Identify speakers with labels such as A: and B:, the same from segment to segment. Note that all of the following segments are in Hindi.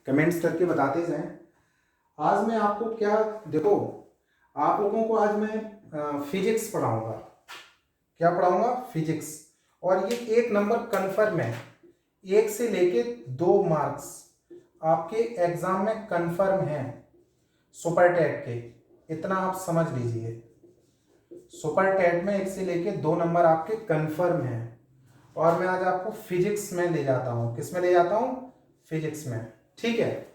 A: कमेंट्स करके बताते जाएं। आज मैं आपको क्या, देखो आप लोगों को आज मैं फिजिक्स पढ़ाऊंगा। क्या पढ़ाऊंगा? फिजिक्स। और ये 1 नंबर कन्फर्म है, 1 से लेके 2 मार्क्स आपके एग्जाम में कन्फर्म हैं सुपर टेट के। इतना आप समझ लीजिए, सुपर टेट में 1 से लेके 2 नंबर आपके कन्फर्म हैं। और मैं आज आपको फिजिक्स में ले जाता हूं। किस में ले जाता हूं? फिजिक्स में। ठीक है।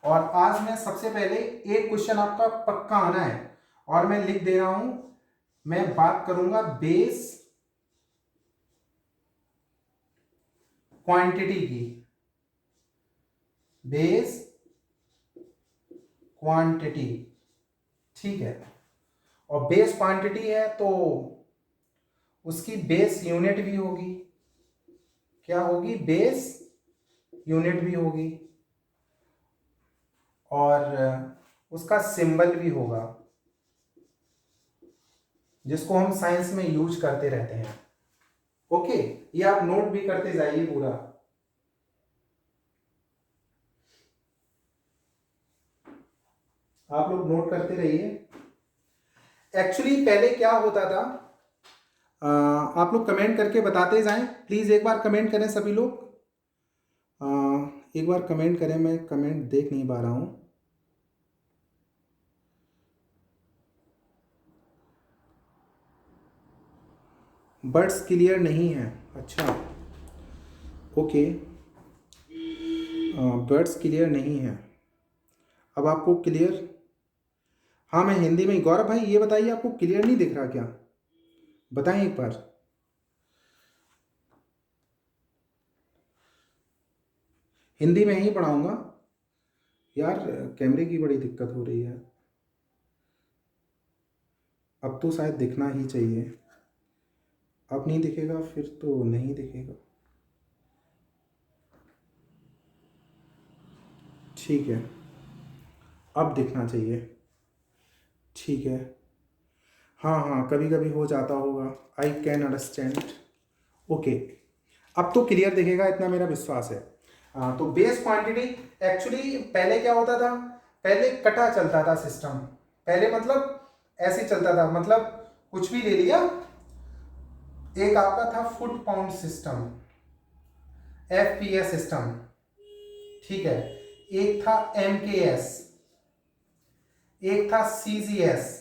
A: और आज मैं सबसे पहले एक क्वेश्चन आपका पक्का आना है, और मैं लिख दे रहा हूं। मैं बात करूंगा बेस क्वांटिटी की। बेस क्वांटिटी, ठीक है। और बेस क्वांटिटी है तो उसकी बेस यूनिट भी होगी। क्या होगी? बेस यूनिट भी होगी, और उसका सिंबल भी होगा, जिसको हम साइंस में यूज करते रहते हैं। ओके, ये आप नोट भी करते जाइए पूरा। आप लोग नोट करते रहिए। एक्चुअली पहले क्या होता था, आप लोग कमेंट करके बताते जाएं। प्लीज एक बार कमेंट करें सभी लोग। एक बार कमेंट करें, मैं कमेंट देख नहीं पा रहा हूं। बर्ड्स क्लियर नहीं है? अच्छा, ओके। बर्ड्स क्लियर नहीं है। अब आपको क्लियर? हाँ, मैं हिंदी में ही। गौरव भाई ये बताइए, आपको क्लियर नहीं दिख रहा क्या? बताएं एक बार। हिंदी में ही पढ़ाऊंगा यार, कैमरे की बड़ी दिक्कत हो रही है। अब तो शायद दिखना ही चाहिए। अब नहीं दिखेगा फिर तो नहीं दिखेगा। ठीक है, अब दिखना चाहिए। ठीक है। हाँ हाँ, कभी कभी हो जाता होगा। I can understand. ओके, अब तो क्लियर दिखेगा, इतना मेरा विश्वास है। तो बेस क्वांटिटी, एक्चुअली पहले क्या होता था? पहले कटा चलता था सिस्टम। पहले मतलब ऐसे चलता था, मतलब कुछ भी ले लिया। एक आपका था foot pound system, FPS system, ठीक है। एक था एमकेएस, एक था सीजीएस।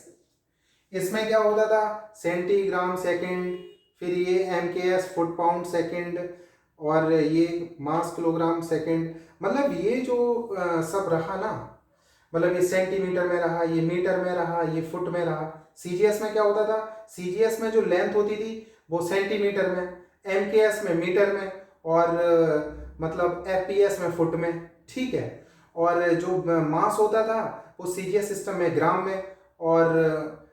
A: इसमें क्या होता था? सेंटीग्राम सेकंड, फिर ये एमकेएस फुट पाउंड सेकंड, और ये मास किलोग्राम सेकंड। मतलब ये जो सब रहा ना, मतलब ये सेंटीमीटर में रहा, ये मीटर में रहा, ये फुट में रहा। सीजीएस में क्या होता था? सीजीएस में जो लेंथ होती थी वो सेंटीमीटर में, एमकेएस में मीटर में, और मतलब एफपीएस में फुट में, ठीक है। और जो मास होता था वो सीजीएस सिस्टम में ग्राम में, और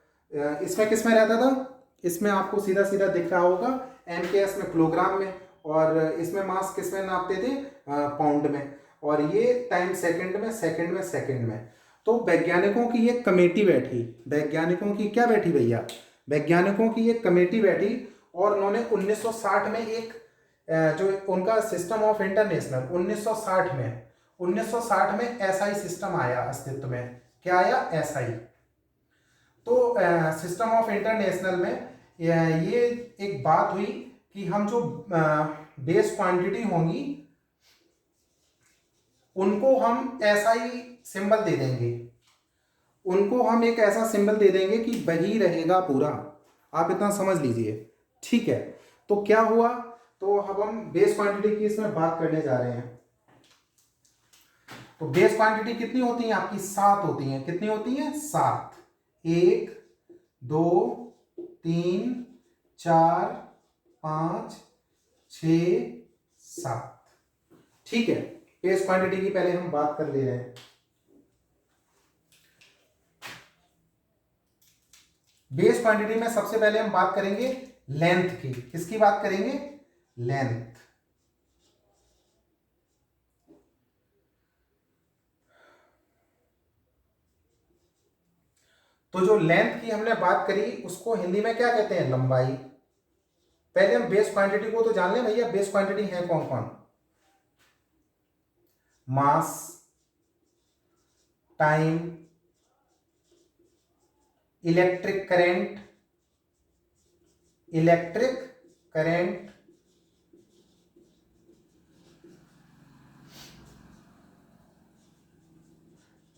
A: इसमें किस में रहता था? इसमें आपको सीधा सीधा दिख रहा होगा, एमकेएस में किलोग्राम में, और इसमें मास किस में नापते थे? पाउंड में। और ये टाइम सेकंड में, सेकंड में, सेकंड में। तो वैज्ञानिकों की एक कमेटी बैठी। वैज्ञानिकों की क्या बैठी भैया? वैज्ञानिकों की एक कमेटी बैठी, और उन्होंने 1960 में एक जो उनका सिस्टम ऑफ इंटरनेशनल, 1960 में एसआई सिस्टम आया अस्तित्व में। क्या आया? एसआई। तो सिस्टम ऑफ इंटरनेशनल में ये एक बात हुई कि हम जो बेस क्वांटिटी होंगी उनको हम ऐसा ही सिंबल दे देंगे। उनको हम एक ऐसा सिंबल दे देंगे कि वही रहेगा पूरा। आप इतना समझ लीजिए, ठीक है। तो क्या हुआ? तो अब हम बेस क्वांटिटी की इसमें बात करने जा रहे हैं। तो बेस क्वांटिटी कितनी होती है आपकी? 7 होती हैं। कितनी होती हैं? 7। 1 2 3 4 5 6 7, ठीक है। बेस क्वांटिटी की पहले हम बात कर ले रहे हैं। बेस क्वांटिटी में सबसे पहले हम बात करेंगे लेंथ की। किसकी बात करेंगे? लेंथ। तो जो लेंथ की हमने बात करी उसको हिंदी में क्या कहते हैं? लंबाई। पहले हम बेस क्वांटिटी को तो जान लें भैया, बेस क्वांटिटी है कौन कौन? Mass, time, electric current,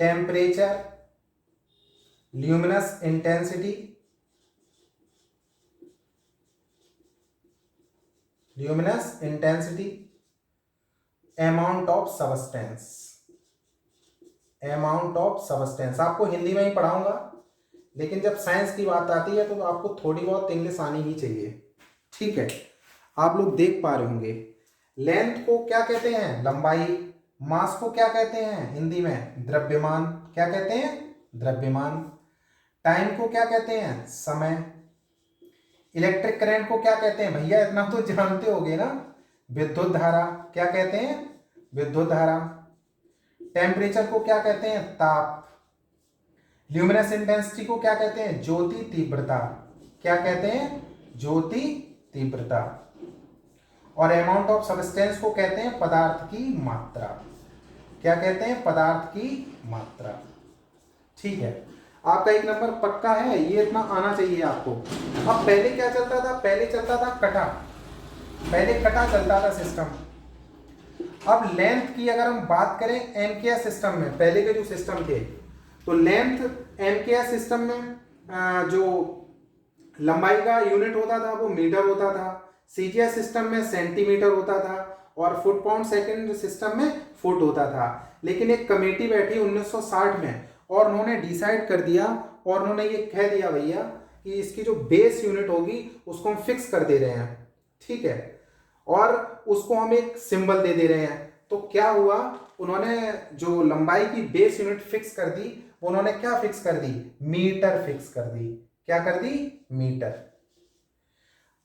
A: temperature, luminous intensity, amount of substance. आपको हिंदी में ही पढ़ाऊंगा, लेकिन जब साइंस की बात आती है तो आपको थोड़ी बहुत इंग्लिश आनी ही चाहिए, ठीक है। आप लोग देख पा रहे होंगे, लेंथ को क्या कहते हैं? लंबाई। मास को क्या कहते हैं हिंदी में? द्रव्यमान। क्या कहते हैं? द्रव्यमान। टाइम को क्या कहते हैं? समय। इलेक्ट्रिक करंट को क्या कहते हैं भैया? इतना तो जानते होगे ना, विद्युत धारा। क्या कहते हैं? विद्युत धारा। टेम्परेचर को क्या कहते हैं? ताप। ल्यूमिनस इंटेंसिटी को क्या कहते हैं? ज्योति तीव्रता। क्या कहते हैं? ज्योति तीव्रता। और अमाउंट ऑफ सब्सटेंस को कहते हैं पदार्थ की मात्रा। क्या कहते हैं? पदार्थ की मात्रा, ठीक है। आपका एक नंबर पक्का है, ये इतना आना चाहिए आपको। अब पहले क्या चलता था? पहले चलता था कटा, पहले कटा चलता था सिस्टम। अब लेंथ की अगर हम बात करें एमकेएस सिस्टम में, पहले के जो सिस्टम थे, तो लेंथ एमकेएस सिस्टम में जो लंबाई का यूनिट होता था वो मीटर होता था, सीजीएस सिस्टम में सेंटीमीटर होता था, और फुट पाउंड सेकंड सिस्टम में फुट होता था। लेकिन एक कमेटी बैठी 1960 में, और उन्होंने डिसाइड कर दिया, और उन्होंने ये कह दिया भैया कि इसकी जो बेस यूनिट होगी उसको हम फिक्स कर दे रहे हैं, ठीक है, और उसको हम एक सिंबल दे दे रहे हैं। तो क्या हुआ, उन्होंने जो लंबाई की बेस यूनिट फिक्स कर दी, उन्होंने क्या फिक्स कर दी? मीटर फिक्स कर दी। क्या कर दी? मीटर।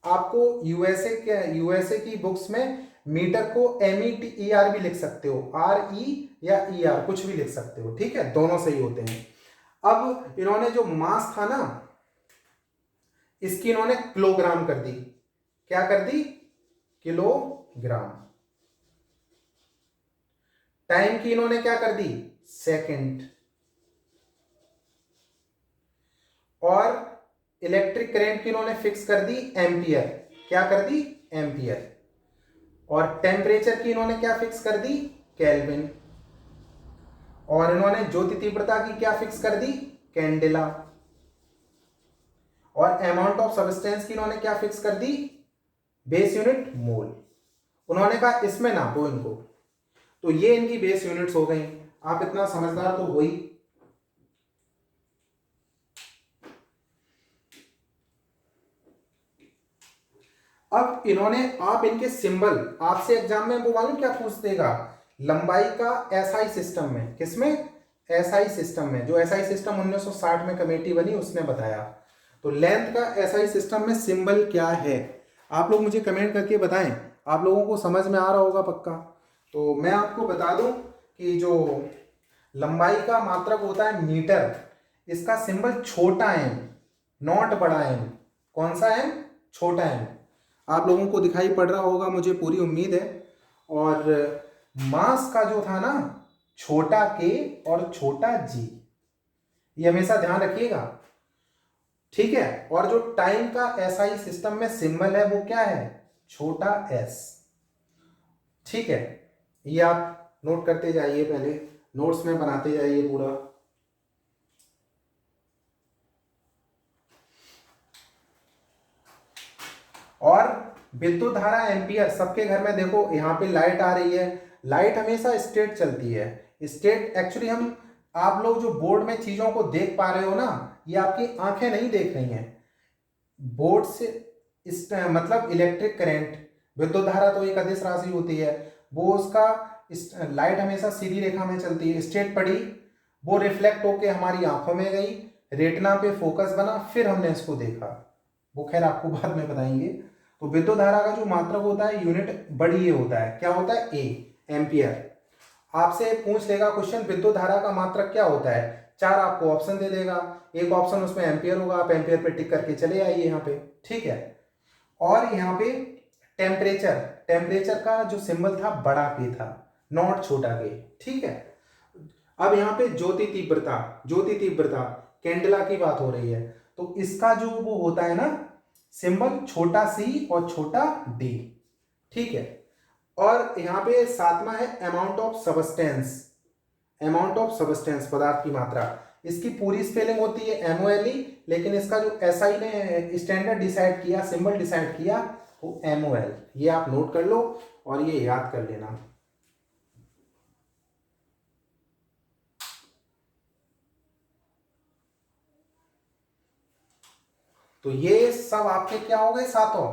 A: आपको यूएसए की बुक्स में मीटर को METER भी लिख सकते हो, RE या ER कुछ भी लिख सकते हो, ठीक है, दोनों सही होते हैं। अब इन्होंने जो मास था ना, इसकी इन्होंने किलोग्राम कर दी। क्या कर दी? किलोग्राम। टाइम की इन्होंने क्या कर दी? सेकंड। और इलेक्ट्रिक करंट की इन्होंने फिक्स कर दी एम्पियर। क्या कर दी? एम्पियर। और टेम्परेचर की इन्होंने क्या फिक्स कर दी? केल्विन। और इन्होंने ज्योति तीव्रता की क्या फिक्स कर दी? कैंडेला। और अमाउंट ऑफ सब्सटेंस की इन्होंने क्या फिक्स कर दी? Base unit mole. उन्होंने कहा इसमें नापो इनको, तो ये इनकी बेस यूनिट्स हो गई। आप इतना समझदार तो हो ही। अब इन्होंने, आप इनके सिंबल, आपसे एग्जाम में वो मालूम क्या पूछ देगा? लंबाई का एसआई सिस्टम में, किसमें? एसआई सिस्टम में। जो एसआई सिस्टम 1960 में कमेटी बनी उसने बताया। तो लेंथ का एसआई सिस्टम में सिंबल क्या है? आप लोग मुझे कमेंट करके बताएं, आप लोगों को समझ में आ रहा होगा पक्का। तो मैं आपको बता दूं कि जो लंबाई का मात्रक होता है मीटर, इसका सिंबल छोटा एम, नॉट बड़ा एम। कौन सा एम? छोटा एम। आप लोगों को दिखाई पड़ रहा होगा, मुझे पूरी उम्मीद है। और मास का जो था ना, छोटा के और छोटा जी, ये हमेशा ध्यान रखिएगा, ठीक है। और जो टाइम का एसआई सिस्टम में सिंबल है वो क्या है? छोटा एस, ठीक है। ये आप नोट करते जाइए, पहले नोट्स में बनाते जाइए पूरा। और विद्युत धारा एम्पियर, सबके घर में देखो यहाँ पे लाइट आ रही है, लाइट हमेशा स्ट्रेट चलती है। स्ट्रेट एक्चुअली हम, आप लोग जो बोर्ड में चीजों को देख पा रहे हो ना, ये आपकी आंखें नहीं देख रही हैं। बोर्ड से इस मतलब इलेक्ट्रिक करंट, विद्युत धारा तो एक अदिश राशि होती है, वो उसका लाइट हमेशा सीधी रेखा में चलती है, स्ट्रेट पड़ी, वो रिफ्लेक्ट होके हमारी आंखों में गई, रेटिना पे फोकस बना, फिर हमने इसको देखा। वो खैर आपको बाद में बताएंगे। तो विद्युत धारा का जो मात्रक होता है, यूनिट बड़ी ये होता है, क्या होता है? ए, एम्पियर। आपसे पूछ लेगा क्वेश्चन, विद्युत धारा का मात्रक क्या होता है? 4 आपको ऑप्शन दे देगा, एक ऑप्शन उसमें एम्पियर होगा, आप एम्पियर पे टिक करके चले आइए यहाँ पे, ठीक है। और यहाँ पे टेम्परेचर, टेम्परेचर का जो सिंबल था बड़ा के था, नॉट छोटा के। ठीक है, अब यहाँ पे ज्योति तीव्रता, ज्योति तीव्रता कैंडला की बात हो रही है, तो इसका जो वो होता है ना सिंबल, छोटा सी और छोटा डी। ठीक है, और यहाँ पे सातवां है amount of substance, amount of substance पदार्थ की मात्रा। इसकी पूरी स्पेलिंग होती है MOLE, लेकिन इसका जो SI ने स्टैंडर्ड डिसाइड किया, सिंबल डिसाइड किया, वो MOL। ये आप नोट कर लो और ये याद कर लेना। तो ये सब आपके क्या हो गए सातों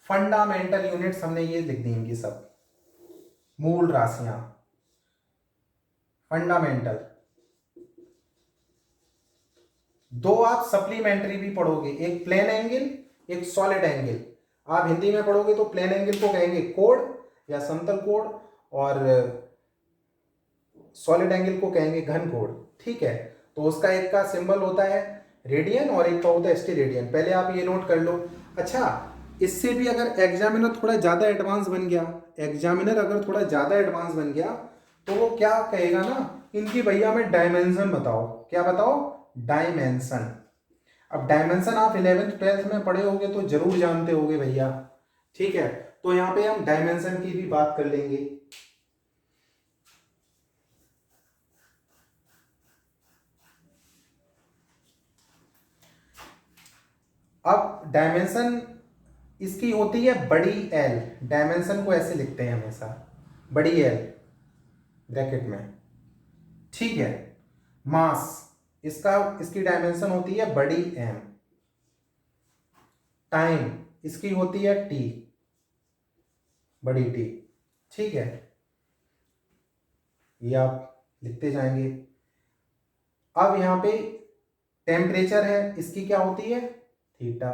A: फंडामेंटल यूनिट्स, हमने ये लिख दी इनकी सब, मूल राशियां फंडामेंटल। दो आप सप्लीमेंट्री भी पढ़ोगे, एक प्लेन एंगल, एक सॉलिड एंगल। आप हिंदी में पढ़ोगे तो प्लेन एंगल को कहेंगे कोण या समतल कोण, और सॉलिड एंगल को कहेंगे घन कोण। ठीक है, तो उसका एक का सिंबल होता है रेडियन और एक का होता है स्टेरेडियन। पहले आप ये नोट कर लो। अच्छा, इससे भी अगर एग्जामिनर थोड़ा ज़्यादा एडवांस बन गया, एग्जामिनर अगर थोड़ा ज़्यादा एडवांस बन गया, तो वो क्या कहेगा ना, इनकी भैया में डायमेंशन बताओ। क्या बताओ? डायमेंशन। अब डायमेंशन आप 11th 12th में पढ़े होगे तो जरूर जानते होगे भैया। ठीक है, तो यहाँ पे हम डायमेंशन की भी बात कर लेंगे। अब डायमेंशन इसकी होती है बड़ी एल, डायमेंशन को ऐसे लिखते हैं हमेशा, बड़ी एल ब्रैकेट में। ठीक है, मास इसका, इसकी डायमेंशन होती है बड़ी एम। टाइम इसकी होती है टी, बड़ी टी। ठीक है, ये आप लिखते जाएंगे। अब यहां पे टेम्परेचर है, इसकी क्या होती है? थीटा।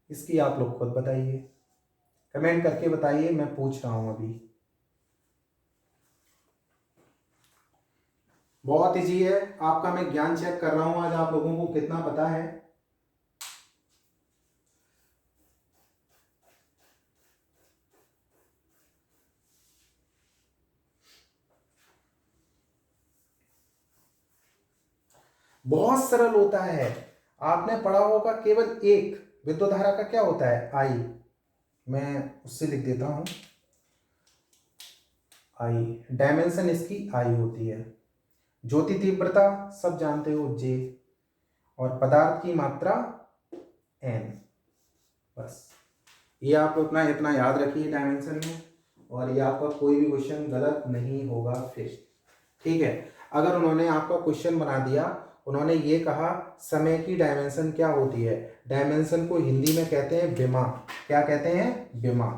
A: इसकी आप लोग खुद बताइए, कमेंट करके बताइए, मैं पूछ रहा हूं अभी। बहुत इजी है, आपका मैं ज्ञान चेक कर रहा हूं आज आप लोगों को कितना पता है। बहुत सरल होता है, आपने पढ़ा होगा केवल एक विद्युत धारा का क्या होता है? आई। मैं उससे लिख देता हूं, आई। डायमेंशन इसकी आई होती है। ज्योति तीव्रता सब जानते हो, जे। और पदार्थ की मात्रा एन। बस ये आप इतना इतना याद रखिए डायमेंशन में, और ये आपका कोई भी क्वेश्चन गलत नहीं होगा फिर। ठीक है, अगर उन्होंने आपका क्वेश्चन बना दिया, उन्होंने ये कहा समय की डायमेंशन क्या होती है, डायमेंशन को हिंदी में कहते हैं विमा। क्या कहते हैं? विमा।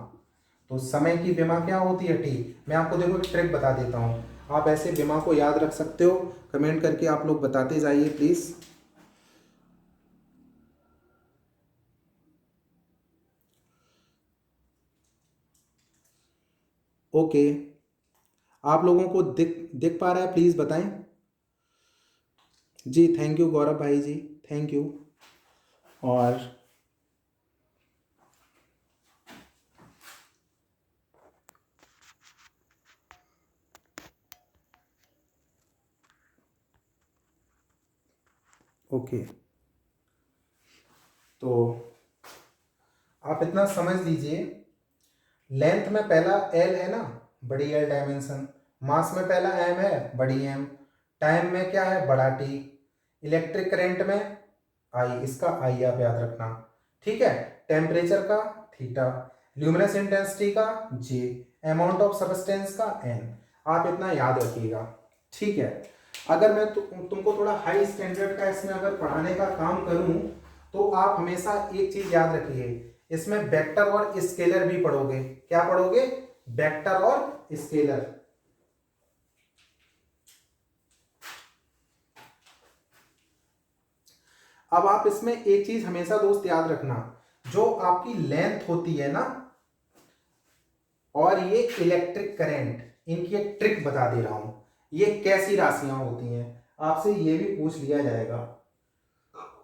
A: तो समय की विमा क्या होती है? टी। मैं आपको देखो एक ट्रिक बता देता हूँ, आप ऐसे विमा को याद रख सकते हो। कमेंट करके आप लोग बताते जाइए प्लीज। ओके, आप लोगों को दिख दिख पा रहा है? प्लीज बताएं जी। थैंक यू गौरव भाई जी, थैंक यू। और ओके, तो आप इतना समझ लीजिए, लेंथ में पहला एल है ना, बड़ी एल डायमेंशन। मास में पहला एम है, बड़ी एम। टाइम में क्या है? बड़ा टी। इलेक्ट्रिक करंट में आई, इसका आई आप याद रखना। ठीक है, टेम्परेचर का थीटा, ल्यूमिनस इंटेंसिटी का जे, अमाउंट ऑफ सब्सटेंस का एन। आप इतना याद रखिएगा। ठीक है, अगर मैं तुमको थोड़ा हाई स्टैंडर्ड का इसमें अगर पढ़ाने का काम करूं, तो आप हमेशा एक चीज याद रखिए, इसमें वेक्टर और स्केलर भी पढ़ोगे। क्या पढ़ोगे? वेक्टर और स्केलर। अब आप इसमें एक चीज हमेशा दोस्त याद रखना, जो आपकी लेंथ होती है ना, और ये इलेक्ट्रिक करंट, इनकी एक ट्रिक बता दे रहा हूं। ये कैसी राशियां होती हैं, आपसे ये भी पूछ लिया जाएगा।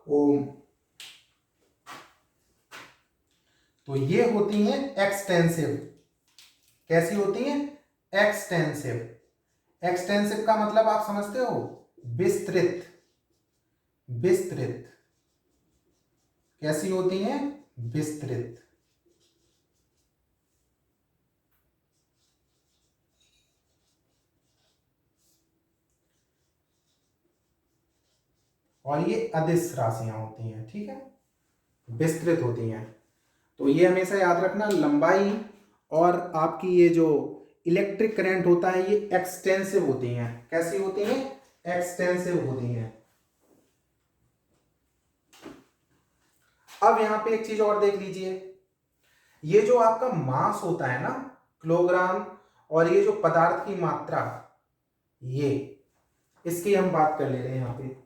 A: ओम। तो ये होती हैं एक्सटेंसिव। कैसी होती हैं? एक्सटेंसिव। एक्सटेंसिव का मतलब आप समझते हो? विस्तृत। विस्तृत। कैसी होती हैं? विस्तृत। और ये अदिश राशियां होती हैं, ठीक है, विस्तृत होती हैं। तो ये हमेशा याद रखना, लंबाई और आपकी ये जो इलेक्ट्रिक करंट होता है ये एक्सटेंसिव होती हैं। कैसी होती हैं? एक्सटेंसिव होती हैं। अब यहां पे एक चीज और देख लीजिए, ये जो आपका मास होता है ना, किलोग्राम, और ये जो पदार्थ की मात्रा, ये इसकी हम बात कर ले रहे हैं यहां पे,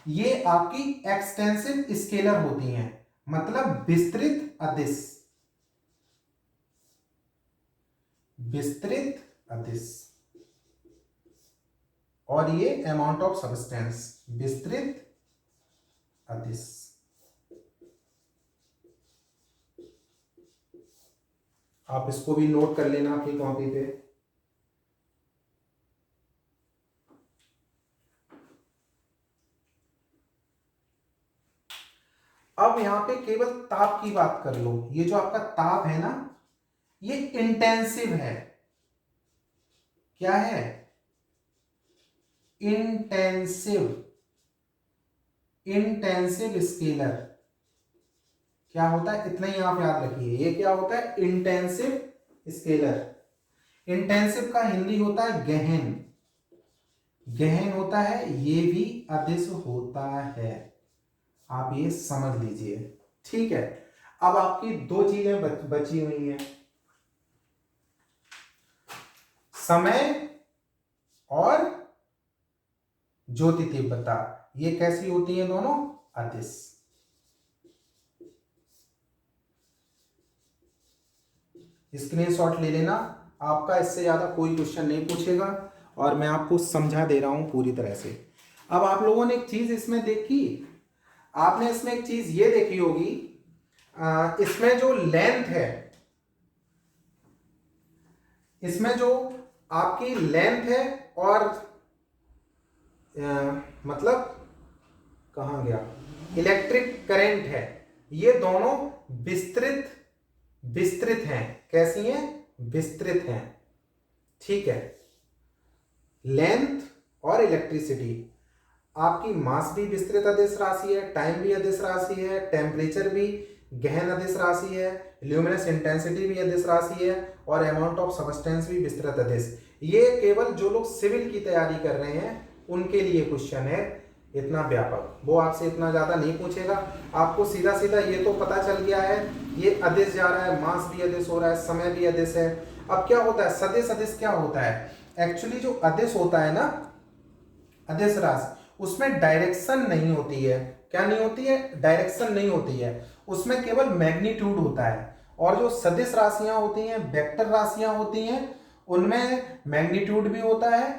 A: ये आपकी एक्सटेंसिव स्केलर होती हैं, मतलब विस्तृत अदिश। विस्तृत अदिश। और ये अमाउंट ऑफ सब्सटेंस, विस्तृत अदिश। आप इसको भी नोट कर लेना आपकी कॉपी पे। अब यहां पे केवल ताप की बात कर लो। ये जो आपका ताप है ना, ये इंटेंसिव है। क्या है? इंटेंसिव। Intensive scalar. क्या होता है? इतना ही आप याद रखिए, ये क्या होता है? Intensive scalar. इंटेंसिव का हिंदी होता है गहन। गहन होता है, ये भी अदिश होता है। आप ये समझ लीजिए, ठीक है। अब आपकी दो चीजें बची हुई हैं, समय और ज्योति तीव्रता। ये कैसी होती हैं दोनों? अदिश। स्क्रीनशॉट ले लेना, आपका इससे ज्यादा कोई क्वेश्चन नहीं पूछेगा और मैं आपको समझा दे रहा हूं पूरी तरह से। अब आप लोगों ने एक चीज इसमें देखी, आपने इसमें एक चीज ये देखी होगी, इसमें जो लेंथ है, इसमें जो आपकी लेंथ है और मतलब कहां गया, इलेक्ट्रिक करंट है, ये दोनों विस्तृत विस्तृत हैं। कैसी हैं? विस्तृत हैं, ठीक है। लेंथ और इलेक्ट्रिसिटी। आपकी मास भी विस्तृत अदिश राशि है, टाइम भी अदिश राशि है, टेम्परेचर भी गहन अदिश राशि है, ल्यूमिनस इंटेंसिटी भी अदिश राशि है, और अमाउंट ऑफ सब्सटेंस भी विस्तृत अदिश। ये केवल जो लोग सिविल की तैयारी कर रहे हैं उनके लिए क्वेश्चन है, इतना व्यापक। वो आपसे इतना ज्यादा नहीं पूछेगा, आपको सीधा सीधा ये तो पता चल गया है, ये अदिश जा रहा है, मास भी अदिश हो रहा है, समय भी अदिश है। अब क्या होता है? सदिश अदिश क्या होता है? एक्चुअली जो अदिश होता है ना, अदिश राशि, उसमें डायरेक्शन नहीं होती है। क्या नहीं होती है? डायरेक्शन नहीं होती है, उसमें केवल मैग्नीट्यूड होता है। और जो सदिश राशियां होती हैं, वेक्टर राशियां होती हैं, उनमें मैग्नीट्यूड भी होता है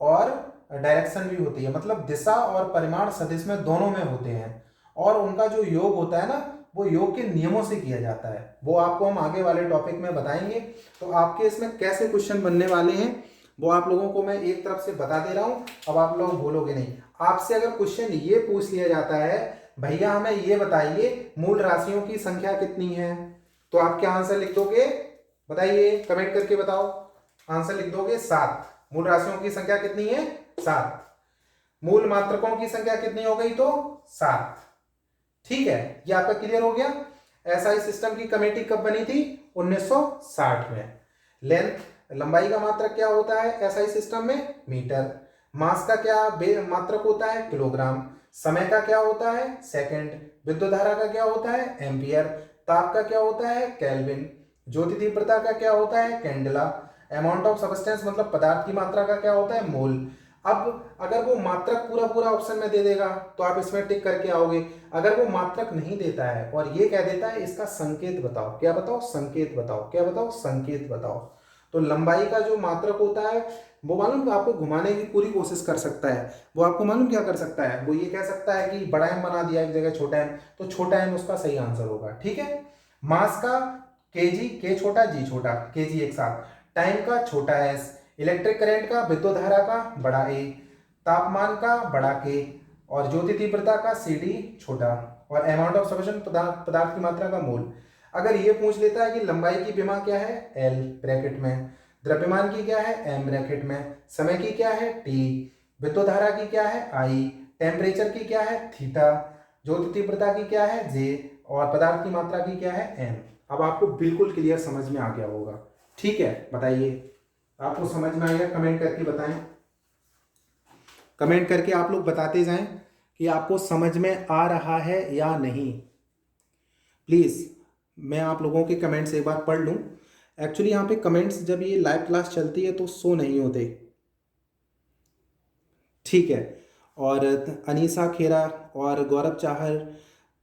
A: और डायरेक्शन भी होती है, मतलब दिशा और परिमाण सदिश में दोनों में होते हैं। और उनका जो योग होता है ना, वो योग के नियमों से किया जाता है। वो आपको हम आगे वाले टॉपिक में बताएंगे। तो आपके इसमें कैसे क्वेश्चन बनने वाले हैं वो आप लोगों को मैं एक तरफ से बता दे रहा हूं, अब आप लोग भूलोगे नहीं। आपसे अगर क्वेश्चन ये पूछ लिया जाता है, भैया हमें ये बताइए मूल राशियों की संख्या कितनी है, तो आप क्या आंसर लिख दोगे? बताइए, कमेंट करके बताओ। आंसर लिख दोगे 7। मूल राशियों की संख्या कितनी है? 7। मूल मात्रकों की संख्या कितनी हो गई? तो 7। ठीक है, ये आपका क्लियर हो गया। एसआई सिस्टम की कमेटी कब बनी थी? 1960 में। लेंथ, लंबाई का मात्रक क्या होता है एसआई सिस्टम में? मीटर। मास का क्या मात्रक होता है? किलोग्राम। समय का क्या होता है? सेकंड। विद्युत धारा का क्या होता है? एम्पियर। ताप का क्या होता है? केल्विन। ज्योति तीव्रता का क्या होता है? कैंडेला। अमाउंट ऑफ सब्सटेंस मतलब पदार्थ की मात्रा का क्या होता है? मोल। अब अगर वो मात्रक पूरा पूरा ऑप्शन में दे देगा तो आप इसमें टिक करके आओगे। अगर वो मात्रक नहीं देता है और ये कह देता है इसका संकेत बताओ, क्या बताओ? संकेत बताओ। क्या बताओ? संकेत बताओ। तो लंबाई का जो मात्रक होता है वो मालूम आपको घुमाने की पूरी कोशिश कर सकता है। वो आपको मालूम क्या कर सकता है, वो ये कह सकता है कि बड़ा एम बना दिया एक जगह छोटा एम, तो छोटा एम उसका सही आंसर होगा। ठीक है, मास का केजी, के छोटा जी छोटा, केजी एक साथ, टाइम का छोटा एस, इलेक्ट्रिक करंट का विद्युत धारा का बड़ा ए, तापमान का बड़ा के, और ज्योति तीव्रता का सी डी छोटा, और अमाउंट ऑफ सब्स्टेंस पदार्थ की मात्रा का मोल। अगर ये पूछ लेता है कि लंबाई की विमा क्या है, एल ब्रैकेट में, द्रव्यमान की क्या है, एम ब्रैकेट में, समय की क्या है, टी, विद्युत धारा की क्या है, आई, टेम्परेचर की क्या है, थीटा, ज्योति तीव्रता की क्या है, जे, और पदार्थ की मात्रा की क्या है, एम। अब आपको बिल्कुल क्लियर समझ में आ गया होगा। ठीक है, बताइए आपको समझ में आया, कमेंट करके बताएं। कमेंट करके आप लोग बताते जाएं कि आपको समझ में आ रहा है या नहीं। प्लीज़ मैं आप लोगों के कमेंट्स एक बार पढ़ लूं। एक्चुअली यहाँ पे कमेंट्स जब ये लाइव क्लास चलती है तो शो नहीं होते। ठीक है, और अनीसा खेरा और गौरव चाहर,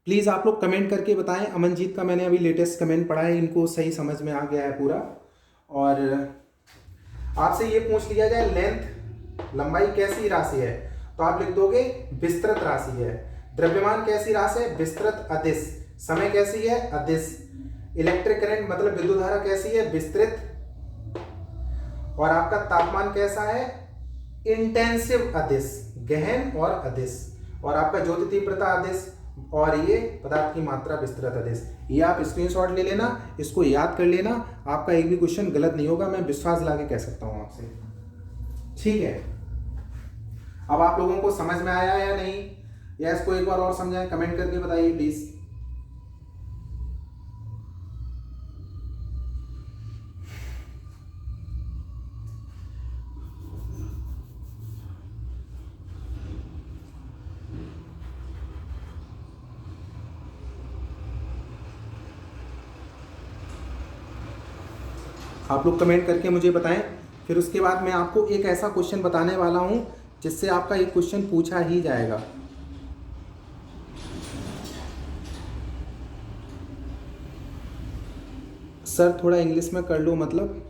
A: प्लीज़ आप लोग कमेंट करके बताएं। अमनजीत का मैंने अभी लेटेस्ट कमेंट पढ़ा है, इनको सही समझ में आ गया है पूरा। और आपसे ये पूछ लिया जाए लेंथ, लंबाई कैसी राशि है, तो आप लिख दोगे विस्तृत राशि है। द्रव्यमान कैसी राशि है, विस्तृत अदिश। समय कैसी है, अदिश। इलेक्ट्रिक करंट मतलब विद्युत धारा कैसी है, विस्तृत। और आपका तापमान कैसा है, इंटेंसिव अदिश, गहन और अदिश। और आपका ज्योति तीव्रता अदिश, और ये पदार्थ की मात्रा विस्तृत अदिश। ये आप स्क्रीनशॉट ले लेना, इसको याद कर लेना, आपका एक भी क्वेश्चन गलत नहीं होगा, मैं विश्वास दिला के कह सकता हूं आपसे। ठीक है, अब आप लोगों को समझ में आया या नहीं, या इसको एक बार और समझाएं, कमेंट करके बताइए प्लीज। आप लोग कमेंट करके मुझे बताएं। फिर उसके बाद मैं आपको एक ऐसा क्वेश्चन बताने वाला हूं जिससे आपका एक क्वेश्चन पूछा ही जाएगा। सर थोड़ा इंग्लिश में कर लो, मतलब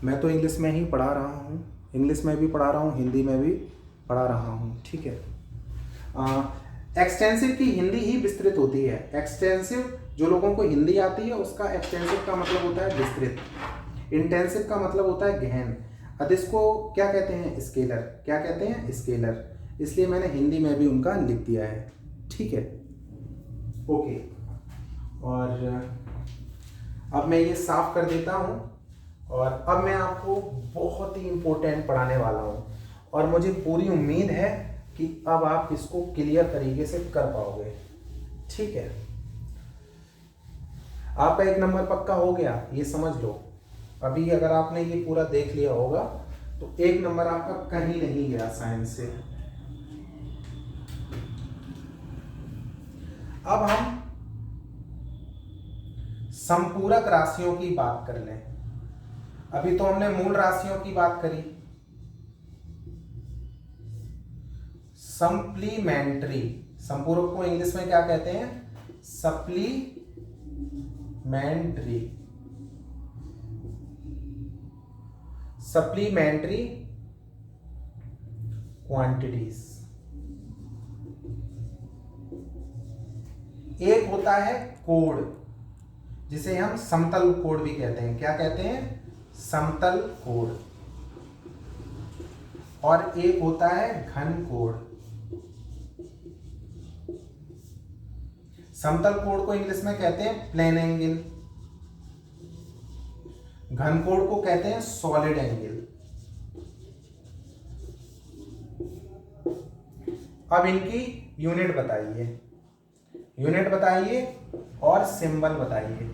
A: मैं तो इंग्लिश में ही पढ़ा रहा हूँ, इंग्लिश में भी पढ़ा रहा हूँ, हिंदी में भी पढ़ा रहा हूँ। ठीक है, एक्सटेंसिव की हिंदी ही विस्तृत होती है। एक्सटेंसिव जो लोगों को हिंदी आती है उसका एक्सटेंसिव का मतलब होता है विस्तृत। इंटेंसिव का मतलब होता है गहन। अदिश को क्या कहते हैं, स्केलर। क्या कहते हैं, स्केलर। इसलिए मैंने हिंदी में भी उनका लिख दिया है। ठीक है, ओके। और अब मैं ये साफ कर देता हूँ, और अब मैं आपको बहुत ही इंपॉर्टेंट पढ़ाने वाला हूँ, और मुझे पूरी उम्मीद है कि अब आप इसको क्लियर तरीके से कर पाओगे। ठीक है, आपका एक नंबर पक्का हो गया, ये समझ लो। अभी अगर आपने ये पूरा देख लिया होगा तो एक नंबर आपका कहीं नहीं गया साइंस से। अब हम संपूरक राशियों की बात कर लें। अभी तो हमने मूल राशियों की बात करी। सप्लीमेंट्री, संपूरक को इंग्लिश में क्या कहते हैं, सप्लीमेंट्री। Supplementary quantities. एक होता है कोण, जिसे हम समतल कोण भी कहते हैं। क्या कहते हैं, समतल कोण। और एक होता है घन कोण। समतल कोण को इंग्लिश में कहते हैं प्लेन एंगल, घन कोण को कहते हैं सॉलिड एंगल। अब इनकी यूनिट बताइए, यूनिट बताइए और सिंबल बताइए।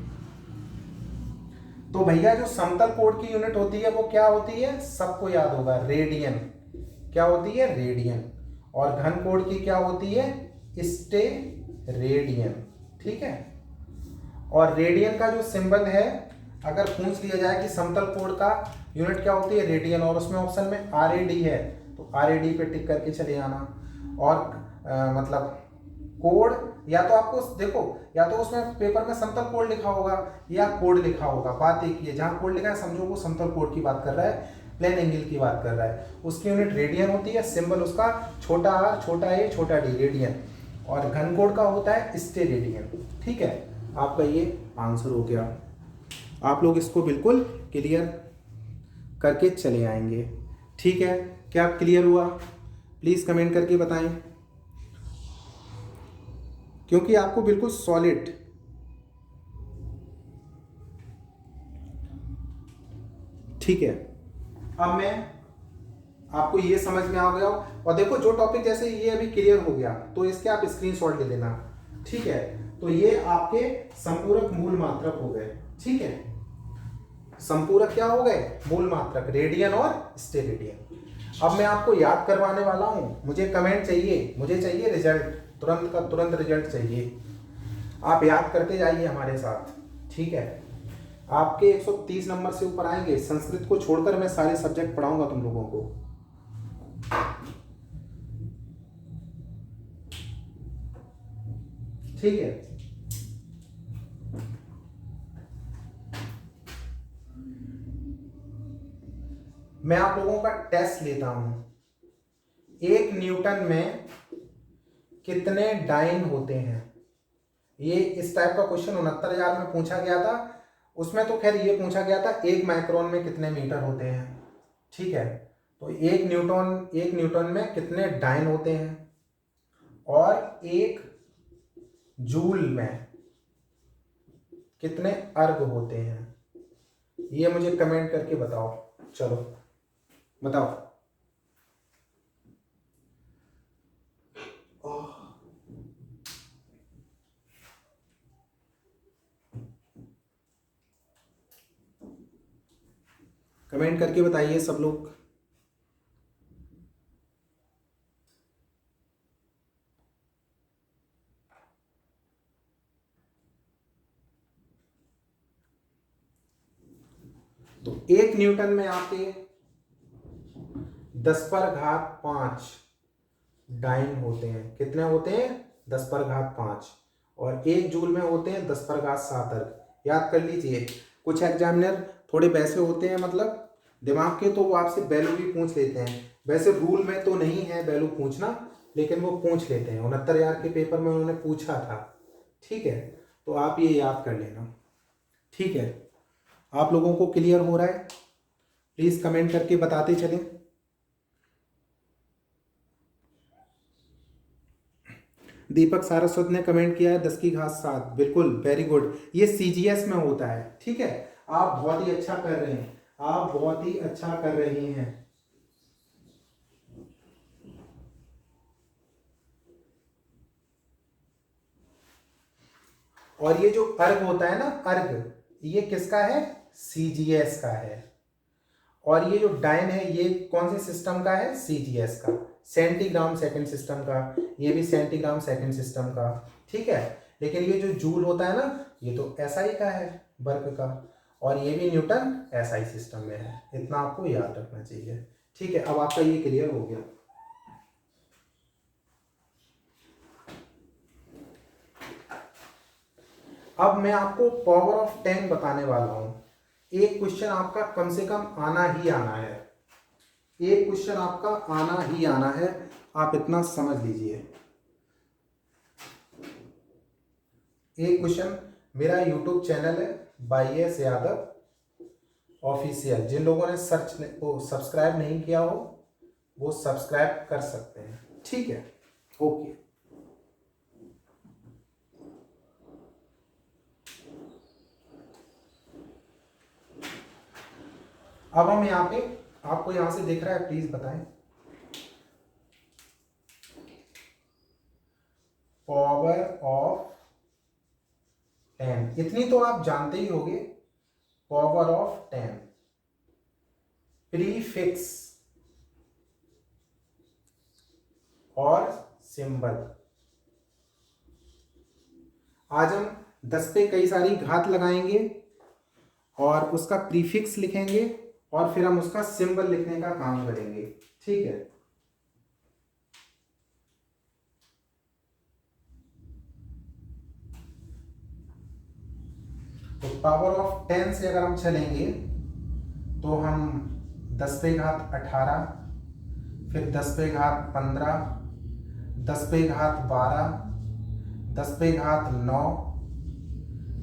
A: तो भैया जो समतल कोण की यूनिट होती है वो क्या होती है, सबको याद होगा, रेडियन। क्या होती है, रेडियन। और घन कोण की क्या होती है, स्टेरेडियन। ठीक है, और रेडियन का जो सिंबल है, अगर पूछ लिया जाए कि समतल कोण का यूनिट क्या होती है, रेडियन, और उसमें ऑप्शन में RAD है, तो RAD पे टिक करके चले आना। और मतलब कोण, या तो आपको देखो, या तो उसमें पेपर में समतल कोण लिखा होगा या कोण लिखा होगा, बात एक ही है। जहां कोण लिखा है समझो वो समतल कोण की बात कर रहा है, प्लेन एंगल की बात कर रहा है, उसकी यूनिट रेडियन होती है, सिंबल उसका छोटा r, छोटा a, छोटा d, रेडियन, और घन कोण का होता है स्टेरेडियन। ठीक है, आपका ये आंसर हो गया। आप लोग इसको बिल्कुल क्लियर करके चले आएंगे। ठीक है, क्या क्लियर हुआ? प्लीज कमेंट करके बताएं, क्योंकि आपको बिल्कुल सॉलिड, ठीक है। अब मैं आपको ये समझ में आ गया हो, और देखो जो टॉपिक जैसे ये अभी क्लियर हो गया तो इसके आप स्क्रीनशॉट ले लेना। ठीक है, तो ये आपके संपूरक मूल मात्रक हो गए। ठीक है, संपूरक क्या हो गए? मूल मात्रक, रेडियन और स्टेरेडियन। अब मैं आपको याद करवाने वाला हूं, मुझे कमेंट चाहिए, मुझे चाहिए रिजल्ट, तुरंत का तुरंत रिजल्ट चाहिए। आप याद करते जाइए हमारे साथ। ठीक है, आपके 130 नंबर से ऊपर आएंगे। संस्कृत को छोड़कर मैं सारे सब्जेक्ट पढ़ाऊंगा तुम लोगों को। ठीक है, मैं आप लोगों का टेस्ट लेता हूं। 1 न्यूटन में कितने डाइन होते हैं? ये इस टाइप का क्वेश्चन 69,000 में पूछा गया था। उसमें तो खैर ये पूछा गया था 1 माइक्रोन में कितने मीटर होते हैं। ठीक है, तो 1 न्यूटन में कितने डाइन होते हैं, और 1 जूल में कितने अर्ग होते हैं, ये मुझे कमेंट करके बताओ। चलो बताओ। कमेंट करके बताइए सब लोग। तो 1 न्यूटन में आपके 10⁵ डाइन होते हैं। कितने होते हैं? 10⁵ और 1 जूल में होते हैं 10⁵7 अर्ग। याद कर लीजिए, कुछ एग्जामिनर थोड़े वैसे होते हैं, मतलब दिमाग के, तो वो आपसे वैल्यू भी पूछ लेते हैं। वैसे रूल में तो नहीं है वैल्यू पूछना, लेकिन वो पूछ लेते हैं। 69,000 के पेपर में उन्होंने पूछा था। ठीक है, तो आप ये याद कर लेना। ठीक है, आप लोगों को क्लियर हो रहा है? प्लीज कमेंट करके बताते चलें। दीपक सारस्वत ने कमेंट किया है 10⁵7। बिल्कुल, वेरी गुड। ये सीजीएस में होता है। ठीक है, आप बहुत ही अच्छा कर रहे हैं, आप बहुत ही अच्छा कर रहे हैं। और ये जो अर्ग होता है ना, अर्ग, ये किसका है? सीजीएस का है। और ये जो डाइन है, ये कौन से सिस्टम का है? सीजीएस का, सेंटीग्राम सेकंड सिस्टम का। ये भी सेंटीग्राम सेकंड सिस्टम का। ठीक है, लेकिन ये जो जूल होता है ना, ये तो एसआई का है, वर्ग का, और ये भी न्यूटन एसआई सिस्टम में है। इतना आपको याद रखना चाहिए। ठीक है, अब आपका ये क्लियर हो गया। अब मैं आपको पावर ऑफ 10 बताने वाला हूं। एक क्वेश्चन आपका कम से कम आना ही आना है, एक क्वेश्चन आपका आना ही आना है, आप इतना समझ लीजिए। एक क्वेश्चन, मेरा यूट्यूब चैनल है YS यादव ऑफिशियल। जिन लोगों ने सब्सक्राइब नहीं किया हो वो सब्सक्राइब कर सकते हैं। ठीक है, ओके। अब हम यहाँ पे, आपको यहां से दिख रहा है, प्लीज बताएं। पावर ऑफ 10, इतनी तो आप जानते ही होंगे। पावर ऑफ 10, प्रीफिक्स और सिंबल। आज हम 10 पे कई सारी घात लगाएंगे और उसका प्रीफिक्स लिखेंगे, और फिर हम उसका सिंबल लिखने का काम करेंगे। ठीक है, तो पावर ऑफ 10 से अगर हम चलेंगे तो हम 10 पे घात 18, फिर 10 पे घात 15, 10 पे घात 12, 10 पे घात 9,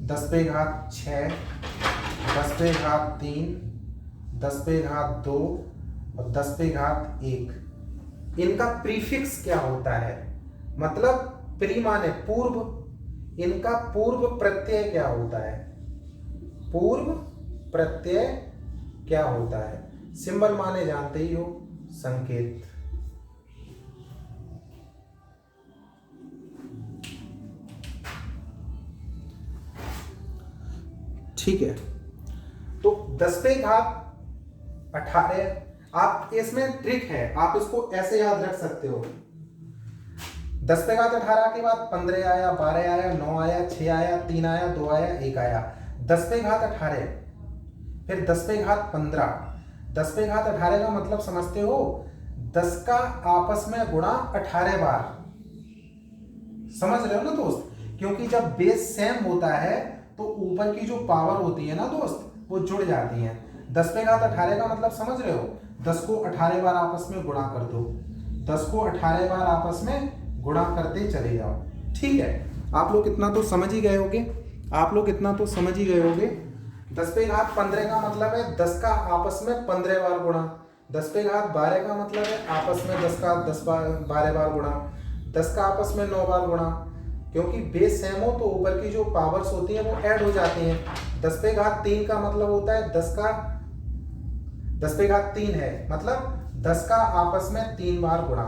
A: 10 पे घात 6, 10 पे घात 3, 10 पे घात 2 और 10 पे घात 1। इनका प्रीफिक्स क्या होता है, मतलब प्री माने पूर्व, इनका पूर्व प्रत्यय क्या होता है, पूर्व प्रत्यय क्या होता है। सिंबल माने जानते ही हो, संकेत। ठीक है, तो 10 पे घात 18, आप इसमें ट्रिक है, आप इसको ऐसे याद रख सकते हो। 10 पे घात 18 के बाद 15 आया, 12 आया, 9 आया, 6 आया, 3 आया, 2 आया, 1 आया। 10 पे घात 18, फिर 10 पे घात 15। 10 पे घात 18 का मतलब समझते हो, 10 का आपस में गुणा 18 बार। समझ रहे हो ना दोस्त, क्योंकि जब बेस सेम होता है तो ऊपर की जो पावर होती है ना दोस्त, वो जुड़ जाती है। 10 पे घात 18 का मतलब समझ रहे हो, 10 को 18 बार आपस में गुणा कर दो, 10 को 18 बार आपस में गुणा करते चले जाओ। ठीक है, आप लोग इतना तो समझ ही गए होगे, आप लोग इतना तो समझ ही गए होगे। 10 पे घात 15 का मतलब है 10 का आपस में 15 बार गुणा। 10 पे घात 12 का मतलब है आपस में 10 का 12 बार गुणा। 10 का आपस में 9 बार गुणा, क्योंकि बेस सेम हो तो ऊपर की जो पावर्स होती हैं वो ऐड हो जाती हैं। 10 पे घात 3 का मतलब होता है 10 पे घात 3 है, मतलब 10 का आपस में 3 बार गुणा।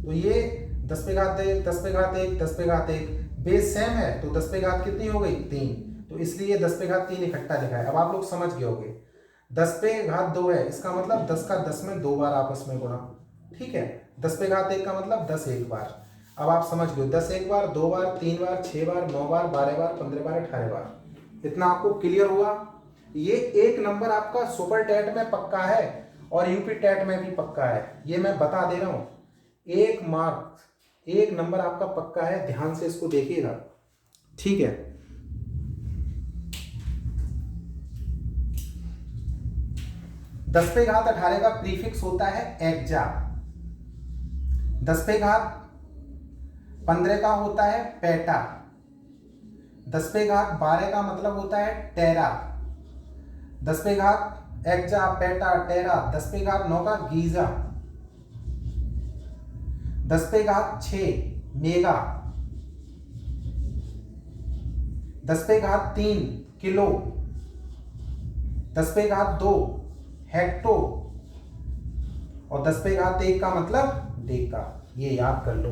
A: तो ये 10 पे घात 1, 10 पे घात 1, 10 पे घात 1, बेस सेम है तो 10 पे घात कितनी हो गई, 3, तो इसलिए 10 पे घात 3 इकट्ठा लिखा है। अब आप लोग समझ गए होंगे। 10 पे घात 2 है, इसका मतलब 10 का 10 में 2 बार आपस में गुणा। ठीक है, 10 पे घात 1 का मतलब 10 एक बार। अब आप समझ गए, 10 एक बार, 2 बार, 3 बार, 6 बार, 9 बार, 12 बार, 15 बार, 18 बार। इतना आपको क्लियर हुआ। ये एक नंबर आपका सुपर टैट में पक्का है और यूपी टैट में भी पक्का है, ये मैं बता दे रहा हूं। एक मार्क, एक नंबर आपका पक्का है, ध्यान से इसको देखिएगा। ठीक है, दस पे घात 18 का प्रीफिक्स होता है एक्जा। 10 पे घात 15 का होता है पेटा। 10 पे घात 12 का मतलब होता है टेरा। 10 पे घात एक्जा, पेटा, टेरा। 10 पे घात 9 का गीजा। 10 पे घात 6 मेगा। 10 पे घात 3 किलो। 10 पे घात 2 हेक्टो और 10 पे घात 1 का मतलब डेका। ये याद कर लो।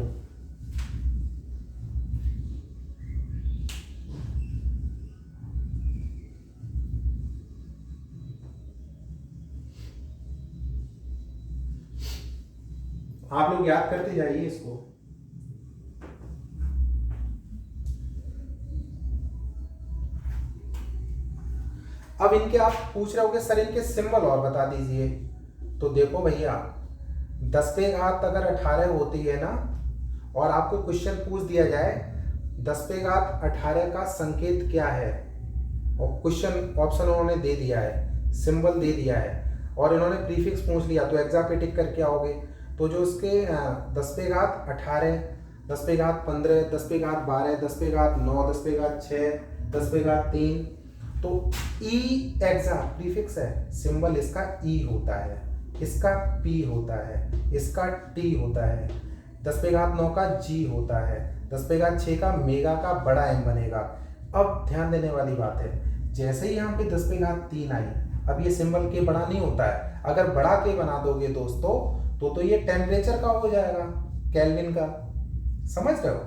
A: आप लोग याद करते जाइए इसको। अब इनके आप पूछ रहे होगे सर इनके सिंबल और बता दीजिए। तो देखो भैया, 10 पे घात अगर 18 होती है ना, और आपको क्वेश्चन पूछ दिया जाए 10 पे घात 18 का संकेत क्या है, और क्वेश्चन ऑप्शन उन्होंने दे दिया है, सिंबल दे दिया है, और इन्होंने प्रीफिक्स पूछ लिया, तो एग्जाम पे टिक करके आओगे। तो जो उसके 10 पे घात 18, 10 पे घात 15, 10 पे घात 12, 10 पे घात 9, 10 पे घात 6, 10 पे घात 3, तो ई एग्जा प्रीफिक्स है, सिंबल इसका ई होता है, इसका पी होता है, इसका टी होता है। 10 पे घात 9 का जी होता है, 10 पे घात 6 का मेगा का बड़ा एम बनेगा। अब ध्यान देने वाली बात है, जैसे ही यहाँ पे 10 पे घात 3 आई, अब ये सिंबल के बड़ा नहीं होता है। अगर बड़ा के बना दोगे दोस्तों तो ये टेम्परेचर का हो जाएगा, केल्विन का। समझ रहे हो,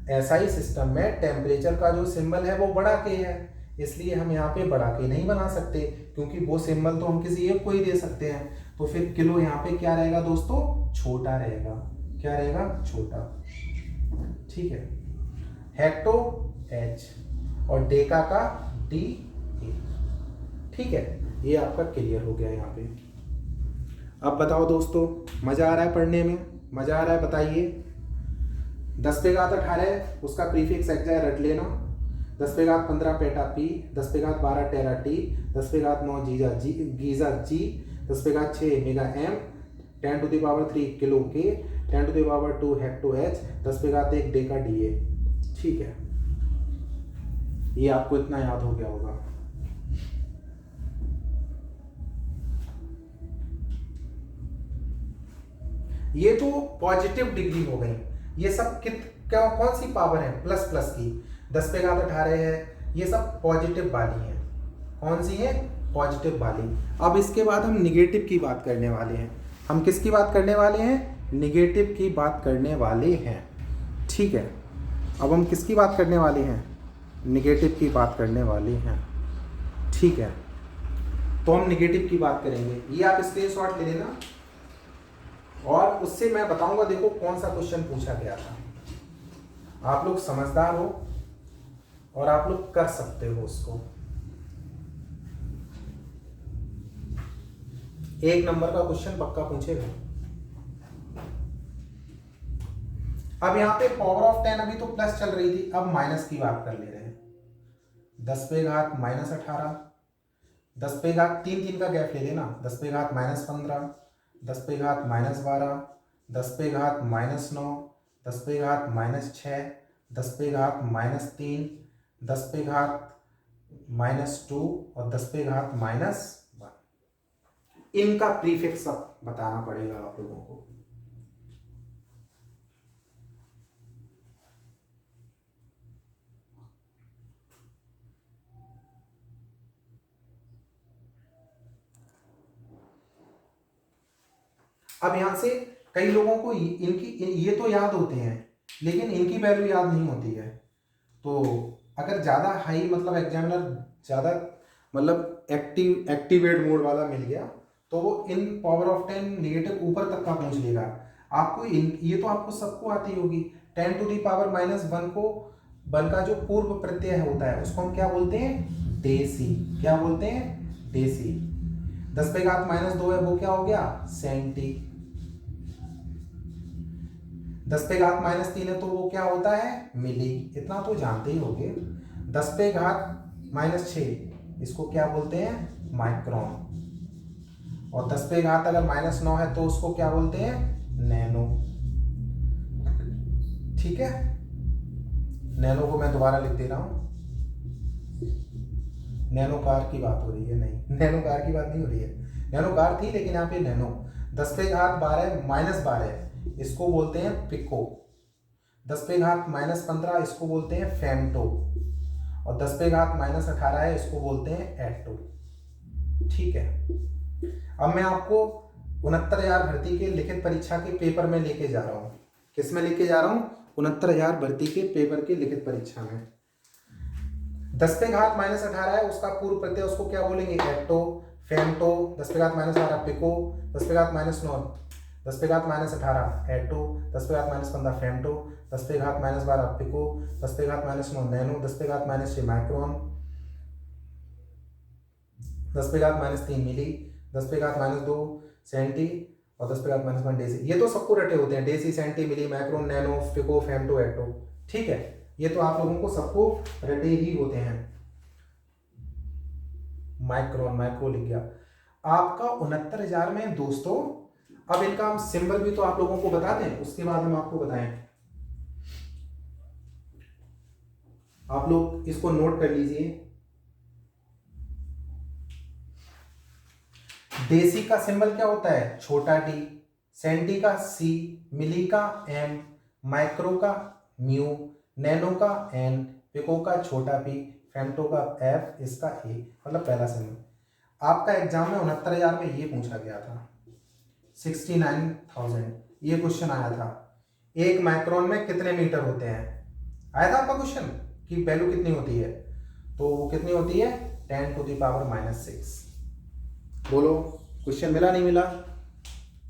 A: ऐसा ही सिस्टम में टेम्परेचर का जो सिंबल है वो बड़ा के है, इसलिए हम यहाँ पे बड़ा के नहीं बना सकते, क्योंकि वो सिंबल तो हम किसी एक को ही दे सकते हैं। तो फिर किलो यहाँ पे क्या रहेगा दोस्तों, छोटा रहेगा। क्या रहेगा, छोटा। ठीक है, हेक्टो एच और डेका का डी ए। ठीक है, ये आपका क्लियर हो गया यहाँ पे। अब बताओ दोस्तों, मजा आ रहा है पढ़ने में, मजा आ रहा है, बताइए। 10 पे घात 18 उसका प्रीफिक्स एक्जा रट लेना। 10 पे घात 15 पेटा पी, 10 पे घात 12 टेरा टी, 10 पे घात 9 गीजा जी, 10 पे घात 6 mega M, 10 to the power 3 kilo के, 10 to the power 2 hecto H, 10 पे घात 1 डेका डी ए। ठीक है, ये आपको इतना याद हो गया होगा। ये तो पॉजिटिव डिग्री हो गई। ये सब कौन सी पावर है? प्लस प्लस की। 10 पे घात 18 है, ये सब पॉजिटिव वाली है। कौन सी है? पॉजिटिव वाली। अब इसके बाद हम निगेटिव की बात करने वाले हैं। हम किसकी बात करने वाले हैं? निगेटिव की बात करने वाले हैं। ठीक है, अब हम किसकी बात करने वाले हैं? निगेटिव की बात करने वाले हैं। ठीक है, तो हम निगेटिव की बात करेंगे। ये आप स्क्रीनशॉट ले लेना और उससे मैं बताऊंगा, देखो कौन सा क्वेश्चन पूछा गया था। आप लोग समझदार हो और आप लोग कर सकते हो उसको। 1 नंबर का क्वेश्चन पक्का पूछेगा। अब यहां पे पावर ऑफ 10 अभी तो प्लस चल रही थी, अब माइनस की बात कर ले रहे हैं। 10 पे घात -18, 10 पे घात 3 का गैप ले लेना, 10 पे घात -15, 10 पे घात -12, 10 पे घात -9, 10 पे घात -6, 10 पे घात -3, 10 पे घात -2 और 10 पे घात -1। इनका प्रीफिक्स अब बताना पड़ेगा आप लोगों को। अब यहां से कई लोगों को ये तो याद होते हैं, लेकिन इनकी वैल्यू याद नहीं होती है। तो अगर ज़्यादा हाई मतलब एग्जामिनर ज़्यादा मतलब एक्टिवेट मोड वाला मिल गया तो वो इन पावर ऑफ 10 नेगेटिव ऊपर तक का पूछ लेगा। आपको ये तो आपको सबको आती होगी। 10 टू दी पावर -1 को 1 का जो पूर्व प्रत्यय होता है उसको हम क्या बोलते हैं? डेसी। क्या बोलते हैं? डेसी। 10 पे घात -2 है, वो क्या हो गया? सेंटी। 10 पे घात -3 है तो वो क्या होता है? मिली। इतना तो जानते ही होंगे। 10 पे घात -6 इसको क्या बोलते हैं? माइक्रोन। और 10 पे घात अगर -9 है तो उसको क्या बोलते हैं? नैनो। ठीक है, नैनो को मैं दोबारा लिख दे रहा हूं। नैनो कार की बात हो रही है, नहीं नैनो कार की बात नहीं हो रही है। नैनो कार थी लेकिन यहाँ पे नैनो। 10 पे घात -12 इसको बोलते हैं पिको। 10 पे घात -15 इसको बोलते हैं फेमटो। और 10 पे घात -18 है इसको बोलते हैं एटो। ठीक है, अब मैं आपको 69,000 भर्ती के लिखित परीक्षा के पेपर में लेके जा रहा हूँ। किस में लेके जा रहा हूँ? 69,000 भर्ती के पेपर की लिखित परीक्षा में। 10 पे घात -18 है, उसका पूर्व प्रत्यय उसको क्या बोलेंगे? एटो, फेमटो। 10 पे घात -12 पिको, 10 पे घात -9, 10 पे घात -18 एटो, 10 पे घात -15 फेमटो, 10 पे घात -12 पिको, 10 पे घात -9 नैनो, 10 पे घात -6 माइक्रोन, 10 पे घात -3 मिली, 10 पे घात -2 सेंटी और 10 पे घात -1 डेसी। ये तो सबको रटे होते हैं, डेसी, सेंटी, मिली, माइक्रोन, नैनो, पिको, फेमटो, एटो। ठीक है, ये तो आप लोगों को सबको रटे ही होते हैं। माइक्रोन, माइक्रो लिख गया आपका 69,000 में दोस्तों। अब इनका हम सिंबल भी तो आप लोगों को बता दें, उसके बाद हम आपको बताएं। आप लोग इसको नोट कर लीजिए। देसी का सिंबल क्या होता है? छोटा डी, सेंटी का सी, मिली का एम, माइक्रो का म्यू, नैनो का एन, पिको का छोटा पी, फेमटो का एफ, इसका ए, मतलब पहला सिंबल। आपका एग्जाम में 69,000 में ये पूछा गया था। 69,000 ये क्वेश्चन आया था। 1 माइक्रोन में कितने मीटर होते हैं? आया था आपका क्वेश्चन कि वैल्यू कितनी होती है? तो वो कितनी होती है? 10 टू द पावर -6। बोलो क्वेश्चन मिला नहीं मिला?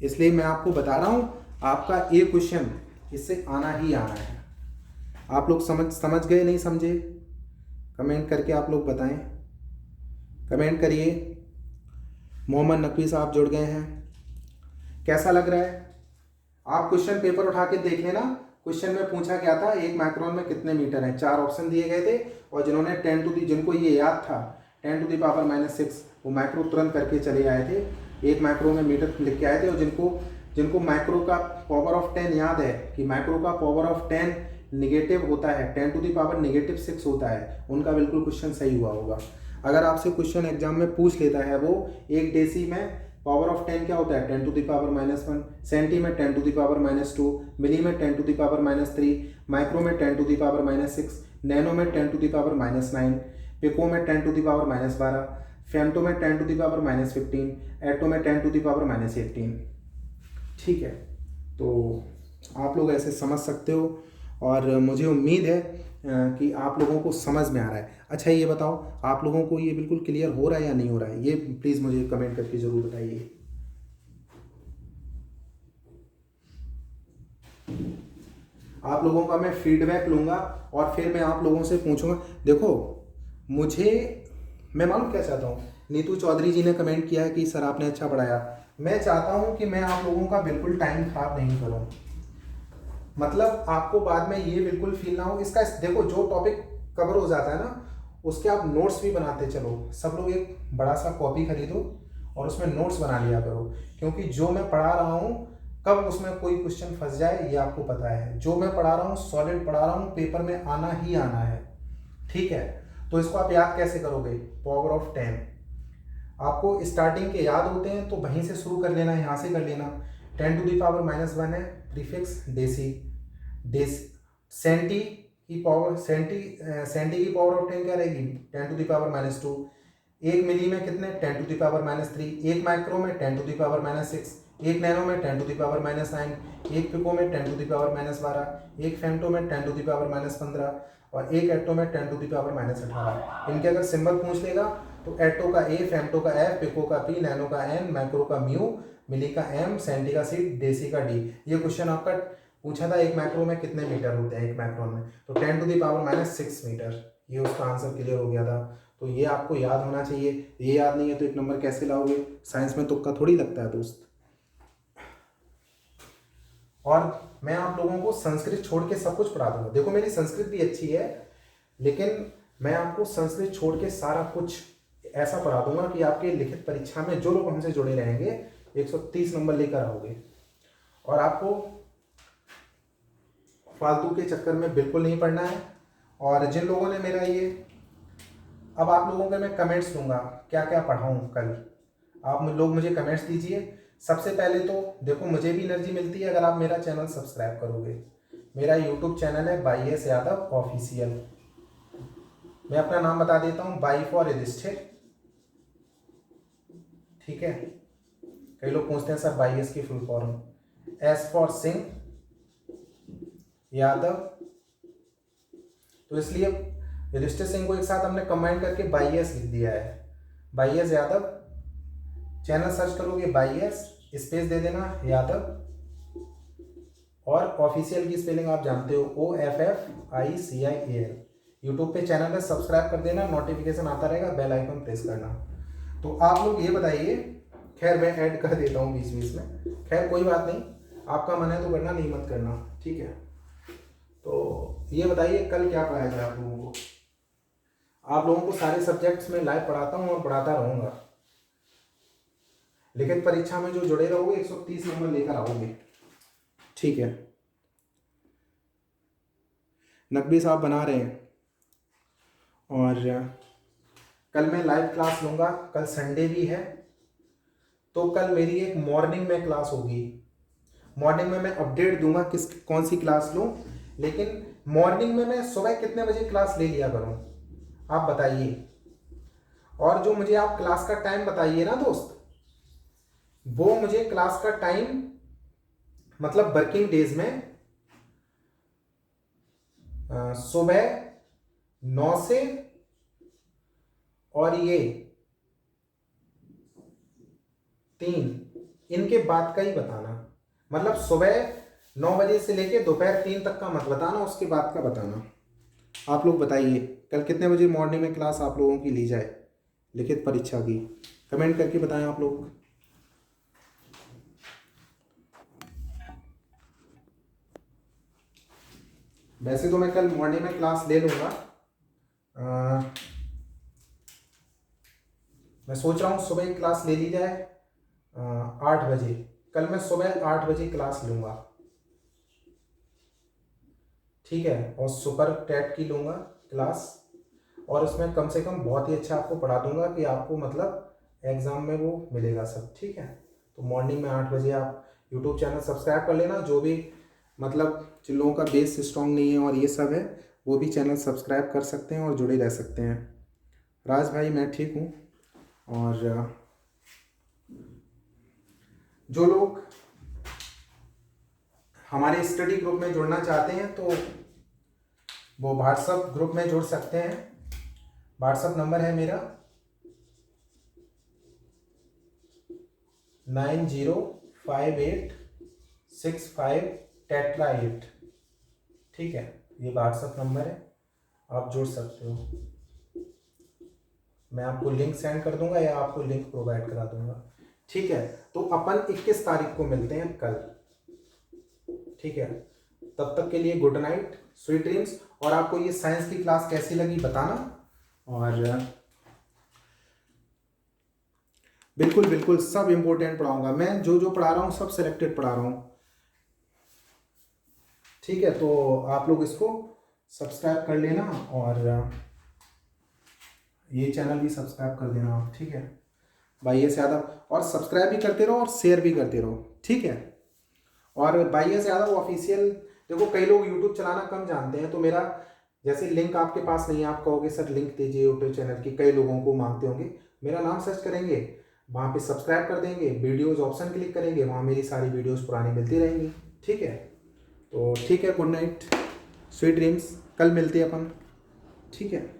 A: इसलिए मैं आपको बता रहा हूं, आपका ये क्वेश्चन इससे आना ही आना है। आप लोग समझ गए नहीं समझे? कमेंट करके आप लोग बताएं। कमेंट करिए। मोहम्मद नकवी साहब जुड़ गए हैं। कैसा लग रहा है? आप क्वेश्चन पेपर उठा के देख लेना। क्वेश्चन में पूछा गया था 1 माइक्रोन में कितने मीटर हैं। 4 ऑप्शन दिए गए थे और जिन्होंने जिनको ये याद था 10 टू द पावर -6 वो माइक्रो तुरंत करके चले आए थे। 1 माइक्रो में मीटर लिख के आए थे। और जिनको माइक्रो का पावर ऑफ 10 याद है कि माइक्रो का पावर ऑफ 10 निगेटिव होता है, 10⁻⁻6 होता है, उनका बिल्कुल क्वेश्चन सही हुआ होगा। अगर आपसे क्वेश्चन एग्जाम में पूछ लेता है वो 1 डेसी में पावर ऑफ 10 क्या होता है, 10⁻⁻1, सेंटी में 10⁻⁻2, मिली में 10⁻⁻3, माइक्रो में 10⁻⁻6, नैनो में 10⁻⁻9, पिको में 10⁻⁻12, फेमटो में 10⁻⁻15, एटो में 10⁻⁻18। ठीक है, तो आप लोग ऐसे समझ सकते हो और मुझे उम्मीद है कि आप लोगों को समझ में आ रहा है। अच्छा ये बताओ, आप लोगों को ये बिल्कुल क्लियर हो रहा है या नहीं हो रहा है, ये प्लीज़ मुझे कमेंट करके ज़रूर बताइए। आप लोगों का मैं फीडबैक लूँगा और फिर मैं आप लोगों से पूछूंगा। देखो मैं मालूम क्या चाहता हूँ, नीतू चौधरी जी ने कमेंट किया है कि सर आपने अच्छा पढ़ाया। मैं चाहता हूँ कि मैं आप लोगों का बिल्कुल टाइम खराब नहीं करूँ, मतलब आपको बाद में ये बिल्कुल फील ना हो। इसका देखो जो टॉपिक कवर हो जाता है ना, उसके आप नोट्स भी बनाते चलो। सब लोग एक बड़ा सा कॉपी खरीदो और उसमें नोट्स बना लिया करो, क्योंकि जो मैं पढ़ा रहा हूँ कब उसमें कोई क्वेश्चन फंस जाए ये आपको पता है। जो मैं पढ़ा रहा हूँ सॉलिड पढ़ा रहा हूँ, पेपर में आना ही आना है। ठीक है, तो इसको आप याद कैसे करोगे, पावर ऑफ 10 आपको स्टार्टिंग के याद होते हैं तो वहीं से शुरू कर लेना, यहाँ से कर लेना। 10⁻⁻1 है प्रीफिक्स डेसी, सेंटी की पावर सेंटी की पावर ऑफ 10 क्या रहेगी, 10⁻⁻2। 1 मिली में कितने, 10⁻⁻3। 1 माइक्रो में 10⁻⁻6। 1 नैनो में 10⁻⁻9। 1 पिको में 10⁻⁻12। 1 फेमटो में 10⁻⁻15 और 1 एटो में 10⁻⁻18। इनके अगर सिंबल पूछ लेगा तो एटो का ए, फेमटो का एफ, पिको का पी, नैनो का एन, माइक्रो का म्यू, मिली का एम, सेंटी का सी, डेसी का डी। ये क्वेश्चन आपका पूछा था 1 माइक्रो में कितने मीटर होते हैं 1 माइक्रोन में, तो 10⁻⁻6 मीटर। ये उसका आंसर क्लियर हो गया था। तो ये आपको याद होना चाहिए। ये याद नहीं है तो 1 नंबर कैसे लाओगे, साइंस में तुक्का थोड़ी लगता है दोस्त। और मैं आप लोगों को संस्कृत छोड़ के सब कुछ पढ़ा दूंगा। देखो मेरी संस्कृत भी अच्छी है, लेकिन मैं आपको संस्कृत छोड़ के सारा कुछ ऐसा पढ़ा दूंगा कि आपके लिखित परीक्षा में जो लोग हमसे जुड़े रहेंगे 130 नंबर लेकर आओगे। और आपको फालतू के चक्कर में बिल्कुल नहीं पढ़ना है। और जिन लोगों ने मेरा ये, अब आप लोगों के मैं कमेंट्स दूंगा क्या क्या पढ़ाऊँ कल, आप लोग मुझे कमेंट्स दीजिए। सबसे पहले तो देखो मुझे भी एनर्जी मिलती है अगर आप मेरा चैनल सब्सक्राइब करोगे। मेरा यूट्यूब चैनल है बाई एस यादव ऑफिशियल। मैं अपना नाम बता देता हूँ, बाई फॉर युधिष्ठिर। ठीक है, कई लोग पूछते हैं सर बाई एस की full form, S for Singh Yadav, तो इसलिए युधिष्ठिर सिंह को एक साथ हमने कंबाइन करके बाई एस लिख दिया है, by S Yadav. Channel search करोगे बाई एस, स्पेस दे देना यादव, और ऑफिशियल की स्पेलिंग आप जानते हो OFFICIAL। यूट्यूब पे चैनल पे सब्सक्राइब कर देना, नोटिफिकेशन आता रहेगा, बेल आइकन प्रेस करना। तो आप लोग ये बताइए, खैर मैं ऐड कर देता हूँ बीच बीच में, खैर कोई बात नहीं, आपका मन है तो करना, नहीं मत करना, ठीक है। तो ये बताइए कल क्या पढ़ाया जाए आप लोगों को। आप लोगों को सारे सब्जेक्ट्स में लाइव पढ़ाता हूँ और पढ़ाता रहूँगा। लिखित परीक्षा में जो जुड़े रहोगे 130 नंबर लेकर आओगे, ठीक है। नकबी साहब बना रहे हैं और कल मैं लाइव क्लास लूँगा। कल संडे भी है तो कल मेरी एक मॉर्निंग में क्लास होगी। मॉर्निंग में मैं अपडेट दूंगा कौन सी क्लास लूँ, लेकिन मॉर्निंग में मैं सुबह कितने बजे क्लास ले लिया करूँ आप बताइए। और जो मुझे आप क्लास का टाइम बताइए ना दोस्त, वो मुझे क्लास का टाइम मतलब वर्किंग डेज में सुबह 9 से और ये 3 इनके बाद का ही बताना। मतलब सुबह 9 बजे से लेके दोपहर 3 तक का मत बताना, उसके बाद का बताना। आप लोग बताइए कल कितने बजे मॉर्निंग में क्लास आप लोगों की ली जाए लिखित परीक्षा की, कमेंट करके बताएं आप लोग। वैसे तो मैं कल मॉर्निंग में क्लास ले लूँगा, मैं सोच रहा हूँ सुबह क्लास ले ली जाए 8 बजे, कल मैं सुबह 8 बजे क्लास लूँगा, ठीक है, और सुपर टेट की लूँगा क्लास, और उसमें कम से कम बहुत ही अच्छा आपको पढ़ा दूंगा कि आपको मतलब एग्ज़ाम में वो मिलेगा सब, ठीक है। तो मॉर्निंग में 8 बजे आप यूट्यूब चैनल सब्सक्राइब कर लेना, जो भी मतलब जिन लोगों का बेस स्ट्रॉन्ग नहीं है और ये सब है, वो भी चैनल सब्सक्राइब कर सकते हैं और जुड़े रह सकते हैं। राज भाई मैं ठीक हूँ, और जो लोग हमारे स्टडी ग्रुप में जुड़ना चाहते हैं तो वो व्हाट्सएप ग्रुप में जुड़ सकते हैं। व्हाट्सएप नंबर है मेरा 905865 ठीक है, ये व्हाट्सएप नंबर है, आप जुड़ सकते हो। मैं आपको लिंक सेंड कर दूंगा या आपको लिंक प्रोवाइड करा दूंगा, ठीक है। तो अपन 21 तारीख को मिलते हैं कल, ठीक है। तब तक के लिए गुड नाइट, स्वीट ड्रीम्स। और आपको ये साइंस की क्लास कैसी लगी बताना, और बिल्कुल बिल्कुल सब इम्पोर्टेंट पढ़ाऊंगा मैं, जो जो पढ़ा रहा हूँ सब सिलेक्टेड पढ़ा रहा हूँ, ठीक है। तो आप लोग इसको सब्सक्राइब कर लेना, और ये चैनल भी सब्सक्राइब कर देना आप, ठीक है। भाई एस यादव, और सब्सक्राइब भी करते रहो और शेयर भी करते रहो, ठीक है। और भाई एस यादव ऑफिशियल, देखो कई लोग यूट्यूब चलाना कम जानते हैं, तो मेरा जैसे लिंक आपके पास नहीं है, आप कहोगे सर लिंक दीजिए यूट्यूब चैनल की, कई लोगों को मांगते होंगे, मेरा नाम सर्च करेंगे, वहाँ पे सब्सक्राइब कर देंगे, वीडियोज़ ऑप्शन क्लिक करेंगे, वहाँ मेरी सारी वीडियोज़ पुरानी मिलती रहेंगी, ठीक है। तो ठीक है, गुड नाइट, स्वीट ड्रीम्स, कल मिलते हैं अपन, ठीक है।